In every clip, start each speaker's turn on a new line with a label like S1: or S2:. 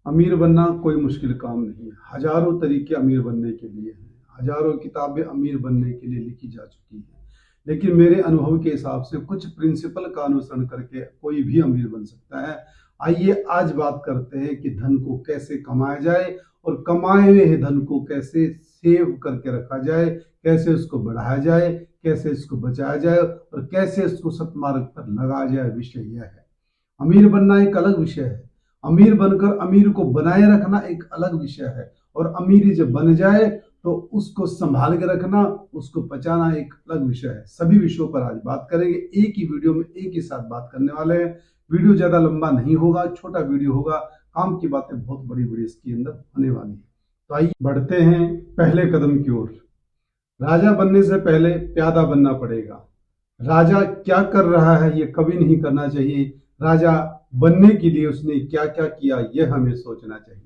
S1: अमीर बनना कोई मुश्किल काम नहीं है। हजारों तरीके अमीर बनने के लिए हैं, हजारों किताबें अमीर बनने के लिए लिखी जा चुकी हैं, लेकिन मेरे अनुभव के हिसाब से कुछ प्रिंसिपल का अनुसरण करके कोई भी अमीर बन सकता है। आइए आज बात करते हैं कि धन को कैसे कमाया जाए और कमाए हुए धन को कैसे सेव करके रखा जाए, कैसे उसको बढ़ाया जाए, कैसे इसको बचाया जाए और कैसे इसको सत्मार्ग पर लगाया जाए। विषय यह है। अमीर बनना एक अलग विषय है, अमीर बनकर अमीर को बनाए रखना एक अलग विषय है, और अमीरी जब बन जाए तो उसको संभाल के रखना, उसको बचाना एक अलग विषय है। सभी विषयों पर आज बात करेंगे, एक ही वीडियो में एक ही साथ बात करने वाले हैं। वीडियो ज्यादा लंबा नहीं होगा, छोटा वीडियो होगा, काम की बातें बहुत बड़ी बड़ी इसके अंदर होने वाली है। तो आइए बढ़ते हैं पहले कदम की ओर। राजा बनने से पहले प्यादा बनना पड़ेगा। राजा क्या कर रहा है ये कभी नहीं करना चाहिए, राजा बनने के लिए उसने क्या क्या किया यह हमें सोचना चाहिए।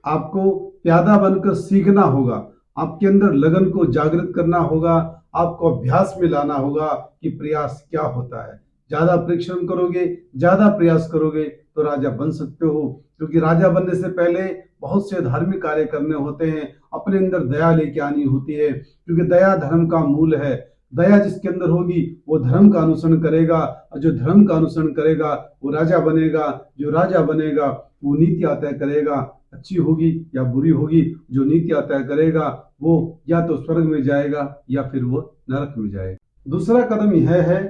S1: आपको प्यादा बनकर सीखना होगा, आपके अंदर लगन को जागृत करना होगा, आपको अभ्यास में लाना होगा कि प्रयास क्या होता है। ज्यादा परिश्रम करोगे, ज्यादा प्रयास करोगे तो राजा बन सकते हो, क्योंकि राजा बनने से पहले बहुत से धार्मिक कार्य करने होते हैं, अपने अंदर दया लेके आनी होती है, क्योंकि दया धर्म का मूल है। दया जिसके अंदर होगी वो धर्म का अनुसरण करेगा, और जो धर्म का अनुसरण करेगा वो राजा बनेगा। जो राजा बनेगा वो नीतियां तय करेगा, अच्छी होगी या बुरी होगी। जो नीतियां तय करेगा वो या तो स्वर्ग में जाएगा या फिर वो नरक में जाएगा। दूसरा कदम यह है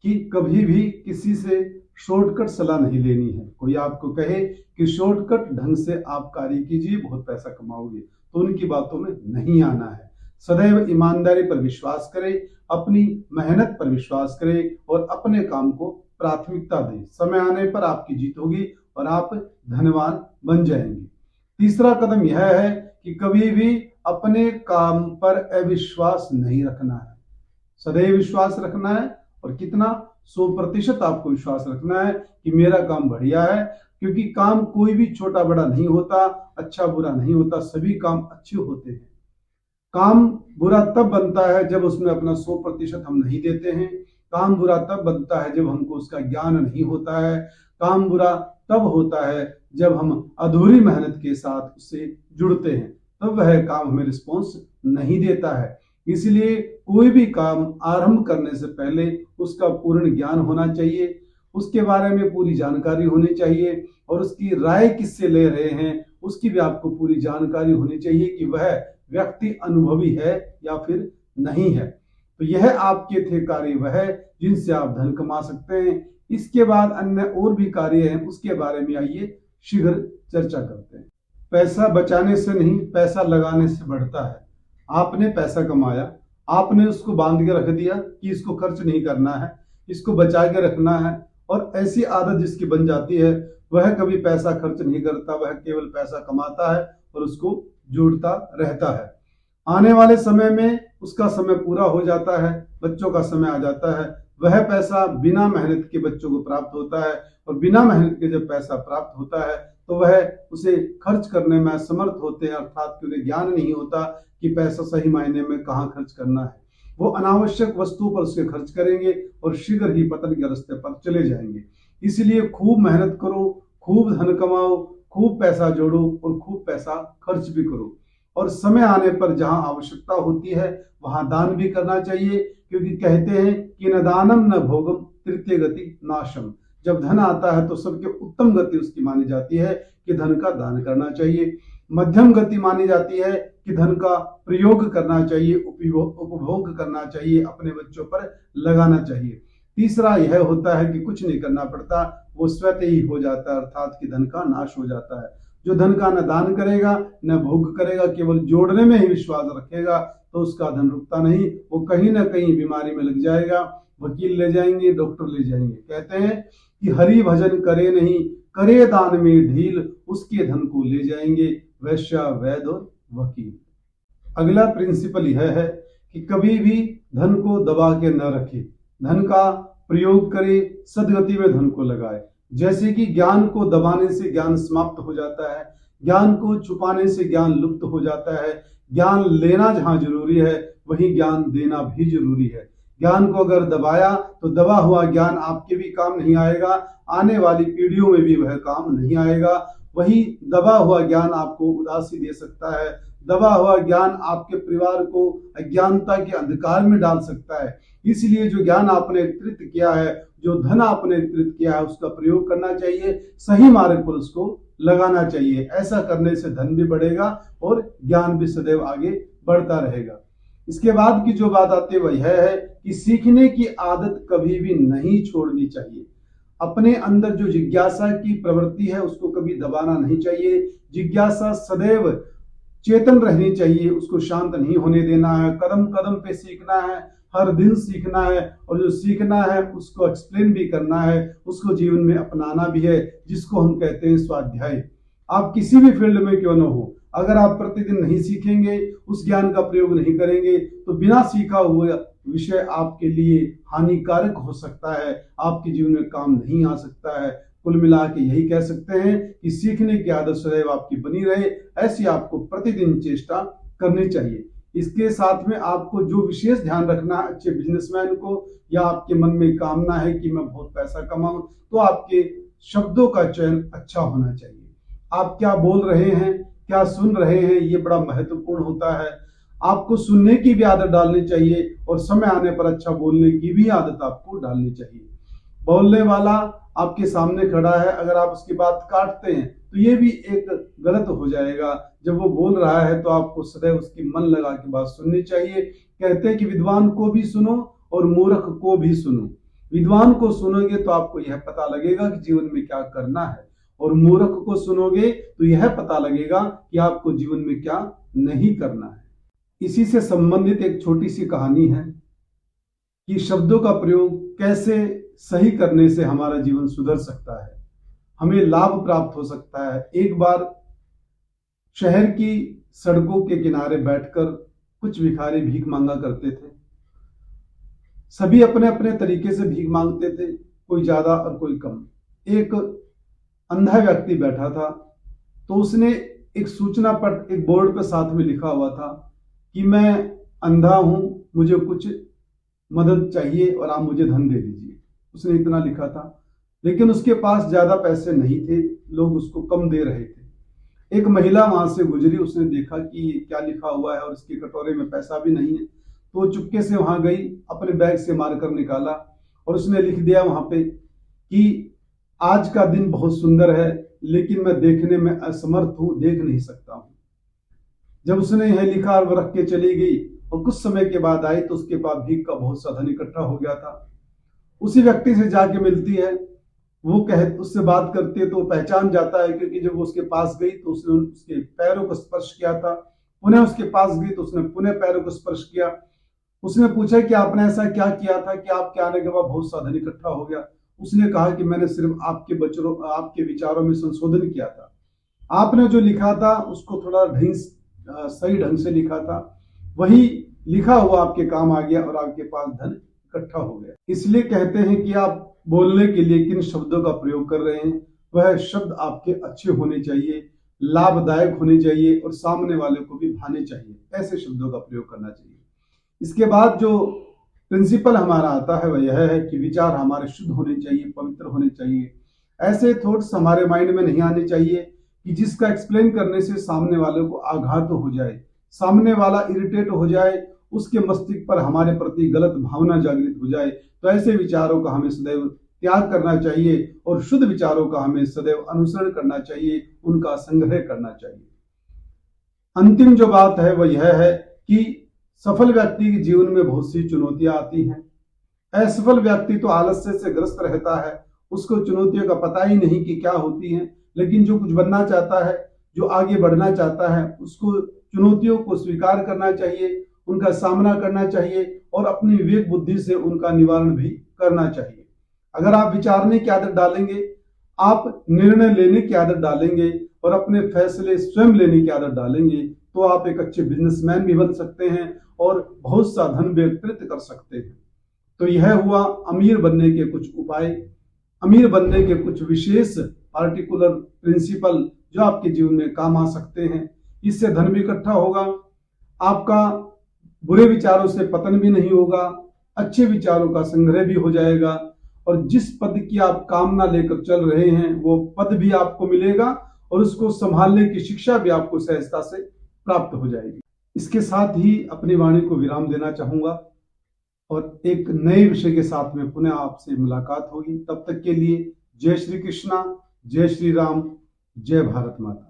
S1: कि कभी भी किसी से शॉर्टकट सलाह नहीं लेनी है। कोई आपको कहे कि शॉर्टकट ढंग से आप कार्य कीजिए, बहुत पैसा कमाओगे, तो उनकी बातों में नहीं आना है। सदैव ईमानदारी पर विश्वास करें, अपनी मेहनत पर विश्वास करें और अपने काम को प्राथमिकता दें। समय आने पर आपकी जीत होगी और आप धनवान बन जाएंगे। तीसरा कदम यह है कि कभी भी अपने काम पर अविश्वास नहीं रखना है, सदैव विश्वास रखना है। और कितना? 100% आपको विश्वास रखना है कि मेरा काम बढ़िया है, क्योंकि काम कोई भी छोटा बड़ा नहीं होता, अच्छा बुरा नहीं होता, सभी काम अच्छे होते हैं। काम बुरा तब बनता है जब उसमें अपना 100% हम नहीं देते हैं। काम बुरा तब बनता है जब हमको उसका ज्ञान नहीं होता है। काम बुरा तब होता है जब हम अधूरी मेहनत के साथ उससे जुड़ते हैं, तब वह काम हमें रिस्पॉन्स नहीं देता है। इसलिए कोई भी काम आरंभ करने से पहले उसका पूर्ण ज्ञान होना चाहिए, उसके बारे में पूरी जानकारी होनी चाहिए, और उसकी राय किससे ले रहे हैं उसकी भी आपको पूरी जानकारी होनी चाहिए कि वह व्यक्ति अनुभवी है या फिर नहीं है। तो यह आपके थे कार्य वह जिनसे आप धन कमा सकते हैं। इसके बाद अन्य और भी कार्य हैं, उसके बारे में आइए शीघ्र चर्चा करते हैं। पैसा बचाने से नहीं, पैसा लगाने से बढ़ता है। आपने पैसा कमाया, आपने उसको बांध के रख दिया कि इसको खर्च नहीं करना है, इसको बचा के रखना है, और ऐसी आदत जिसकी बन जाती है वह कभी पैसा खर्च नहीं करता, वह केवल पैसा कमाता है और उसको जोड़ता रहता है। आने वाले समय में उसका समय पूरा हो जाता है, बच्चों का समय आ जाता है, वह पैसा बिना मेहनत के बच्चों को प्राप्त होता है, और बिना मेहनत के जब पैसा प्राप्त होता है तो वह उसे खर्च करने में असमर्थ होते हैं, अर्थात कि उन्हें ज्ञान नहीं होता कि पैसा सही मायने में कहाँ खर्च करना है। वो अनावश्यक वस्तु पर उसके खर्च करेंगे और शीघ्र ही पतन के रास्ते पर चले जाएंगे। इसलिए खूब मेहनत करो, खूब धन कमाओ, खूब पैसा जोड़ो और खूब पैसा खर्च भी करो। और समय आने पर जहां आवश्यकता होती है वहां दान भी करना चाहिए, क्योंकि कहते हैं कि न दानम न भोगम तृतीय गति नाशम। जब धन आता है तो सबके उत्तम गति उसकी मानी जाती है कि धन का दान करना चाहिए। मध्यम गति मानी जाती है कि धन का प्रयोग करना चाहिए, उपभोग करना चाहिए, अपने बच्चों पर लगाना चाहिए। तीसरा यह होता है कि कुछ नहीं करना पड़ता, वो स्वतः ही हो जाता है, अर्थात कि धन का नाश हो जाता है। जो धन का न दान करेगा न भोग करेगा, केवल जोड़ने में ही विश्वास रखेगा, तो उसका धन रुकता नहीं, वो कहीं ना कहीं बीमारी में लग जाएगा, वकील ले जाएंगे, डॉक्टर ले जाएंगे। कहते हैं कि हरि भजन करे नहीं, करे दान में ढील, उसके धन को ले जाएंगे वैश्य वैद्य और वकील। अगला प्रिंसिपल यह है कि कभी भी धन को दबा के न रखे, धन का प्रयोग करे, सदगति में धन को लगाए। जैसे कि ज्ञान को दबाने से ज्ञान समाप्त हो जाता है, ज्ञान को छुपाने से ज्ञान लुप्त हो जाता है। ज्ञान लेना जहां जरूरी है वहीं ज्ञान देना भी जरूरी है। ज्ञान को अगर दबाया तो दबा हुआ ज्ञान आपके भी काम नहीं आएगा, आने वाली पीढ़ियों में भी वह काम नहीं आएगा। वही दबा हुआ ज्ञान आपको उदासी दे सकता है। दबा हुआ ज्ञान आपके परिवार को अज्ञानता के अंधकार में डाल सकता है। इसलिए जो ज्ञान आपने एकत्रित किया है, जो धन आपने एकत्रित किया है, उसका प्रयोग करना चाहिए, सही मार्ग पर उसको लगाना चाहिए। ऐसा करने से धन भी बढ़ेगा और ज्ञान भी सदैव आगे बढ़ता रहेगा। इसके बाद की जो बात आती है वह यह है कि सीखने की आदत कभी भी नहीं छोड़नी चाहिए। अपने अंदर जो जिज्ञासा की प्रवृत्ति है उसको कभी दबाना नहीं चाहिए। जिज्ञासा सदैव चेतन रहनी चाहिए, उसको शांत नहीं होने देना है। कदम कदम पे सीखना है, हर दिन सीखना है, और जो सीखना है उसको एक्सप्लेन भी करना है, उसको जीवन में अपनाना भी है, जिसको हम कहते हैं स्वाध्याय। आप किसी भी फील्ड में क्यों न हो, अगर आप प्रतिदिन नहीं सीखेंगे, उस ज्ञान का प्रयोग नहीं करेंगे, तो बिना सीखा हुआ विषय आपके लिए हानिकारक हो सकता है, आपके जीवन में काम नहीं आ सकता है। कुल मिला के यही कह सकते हैं कि सीखने की आदत सदैव आपकी बनी रहे, ऐसी आपको प्रतिदिन चेष्टा करनी चाहिए। इसके साथ में आपको जो विशेष ध्यान रखना है, अच्छे बिजनेसमैन को, या आपके मन में कामना है कि मैं बहुत पैसा कमाऊं, तो आपके शब्दों का चयन अच्छा होना चाहिए। आप क्या बोल रहे हैं, क्या सुन रहे हैं, ये बड़ा महत्वपूर्ण होता है। आपको सुनने की भी आदत डालनी चाहिए, और समय आने पर अच्छा बोलने की भी आदत आपको डालनी चाहिए। बोलने वाला आपके सामने खड़ा है, अगर आप उसकी बात काटते हैं तो ये भी एक गलत हो जाएगा। जब वो बोल रहा है तो आपको सदैव उसकी मन लगा के बात सुननी चाहिए। कहते हैं कि विद्वान को भी सुनो और मूर्ख को भी सुनो। विद्वान को सुनोगे तो आपको यह पता लगेगा कि जीवन में क्या करना है, और मूर्ख को सुनोगे तो यह पता लगेगा कि आपको जीवन में क्या नहीं करना है। इसी से संबंधित एक छोटी सी कहानी है कि शब्दों का प्रयोग कैसे सही करने से हमारा जीवन सुधर सकता है, हमें लाभ प्राप्त हो सकता है। एक बार शहर की सड़कों के किनारे बैठकर कुछ भिखारी भीख मांगा करते थे। सभी अपने अपने तरीके से भीख मांगते थे, कोई ज्यादा और कोई कम। एक अंधा व्यक्ति बैठा था, तो उसने एक सूचना पट, एक बोर्ड पर साथ में लिखा हुआ था कि मैं अंधा हूं, मुझे कुछ मदद चाहिए और आप मुझे धन दे दीजिए। उसने इतना लिखा था, लेकिन उसके पास ज्यादा पैसे नहीं थे, लोग उसको कम दे रहे थे। एक महिला वहां से गुजरी, उसने देखा कि क्या लिखा हुआ है और इसके कटोरे में पैसा भी नहीं है, तो वो चुपके से वहां गई, अपने बैग से मारकर निकाला और उसने लिख दिया वहां पे कि आज का दिन बहुत सुंदर है, लेकिन मैं देखने में असमर्थ हूं, देख नहीं सकता हूं। जब उसने यह लिखा और वो रख के चली गई, और कुछ समय के बाद आई तो उसके पास भीख का बहुत सा धन इकट्ठा हो गया था। उसी व्यक्ति से जाके मिलती है, वो उससे बात करती है, तो वो पहचान जाता है, क्योंकि जब वो उसके पास गई तो उसने उसके पैरों को स्पर्श किया था। पुनः उसके पास गई तो उसने पुनः पैरों को स्पर्श किया। उसने पूछा कि आपने ऐसा क्या किया था कि आपके आने के बाद बहुत सा धन इकट्ठा हो गया। उसने कहा कि मैंने सिर्फ आपके विचारों में संशोधन किया था, आपने जो लिखा था उसको थोड़ा सही ढंग से लिखा था, वही लिखा हुआ आपके काम आ गया और आपके पास धन इकट्ठा हो गया। इसलिए कहते हैं कि आप बोलने के लिए किन शब्दों का प्रयोग कर रहे हैं, वह शब्द आपके अच्छे होने चाहिए, लाभदायक होने चाहिए और सामने वाले को भी भाने चाहिए। ऐसे शब्दों का प्रयोग करना चाहिए। इसके बाद जो प्रिंसिपल हमारा आता है वह यह है कि विचार हमारे शुद्ध होने चाहिए, पवित्र होने चाहिए। ऐसे थॉट्स हमारे माइंड में नहीं आने चाहिए कि जिसका एक्सप्लेन करने से सामने वाले को आघात हो जाए, सामने वाला इरिटेट हो जाए, उसके मस्तिष्क पर हमारे प्रति गलत भावना जागृत हो जाए। तो ऐसे विचारों का हमें सदैव त्याग करना चाहिए और शुद्ध विचारों का हमें सदैव अनुसरण करना चाहिए, उनका संग्रह करना चाहिए। अंतिम जो बात है वह यह है कि सफल व्यक्ति के जीवन में बहुत सी चुनौतियां आती हैं। असफल व्यक्ति तो आलस्य से ग्रस्त रहता है, उसको चुनौतियों का पता ही नहीं कि क्या होती हैं। लेकिन जो कुछ बनना चाहता है, जो आगे बढ़ना चाहता है, उसको चुनौतियों को स्वीकार करना चाहिए, उनका सामना करना चाहिए और अपनी विवेक बुद्धि से उनका निवारण भी करना चाहिए। अगर आप विचारने की आदत डालेंगे, आप निर्णय लेने की आदत डालेंगे और अपने फैसले स्वयं लेने की आदत डालेंगे, तो आप एक अच्छे बिजनेसमैन भी बन सकते हैं और बहुत सा धन भी एकत्रित कर सकते हैं। तो यह हुआ अमीर बनने के कुछ उपाय, अमीर बनने के कुछ विशेष पार्टिकुलर प्रिंसिपल जो आपके जीवन में काम आ सकते हैं। इससे धन भी इकट्ठा होगा, आपका बुरे विचारों से पतन भी नहीं होगा, अच्छे विचारों का संग्रह भी हो जाएगा और जिस पद की आप कामना लेकर चल रहे हैं वो पद भी आपको मिलेगा और उसको संभालने की शिक्षा भी आपको सहजता से प्राप्त हो जाएगी। इसके साथ ही अपनी वाणी को विराम देना चाहूंगा और एक नए विषय के साथ में पुनः आपसे मुलाकात होगी। तब तक के लिए जय श्री कृष्णा, जय श्री राम, जय भारत माता।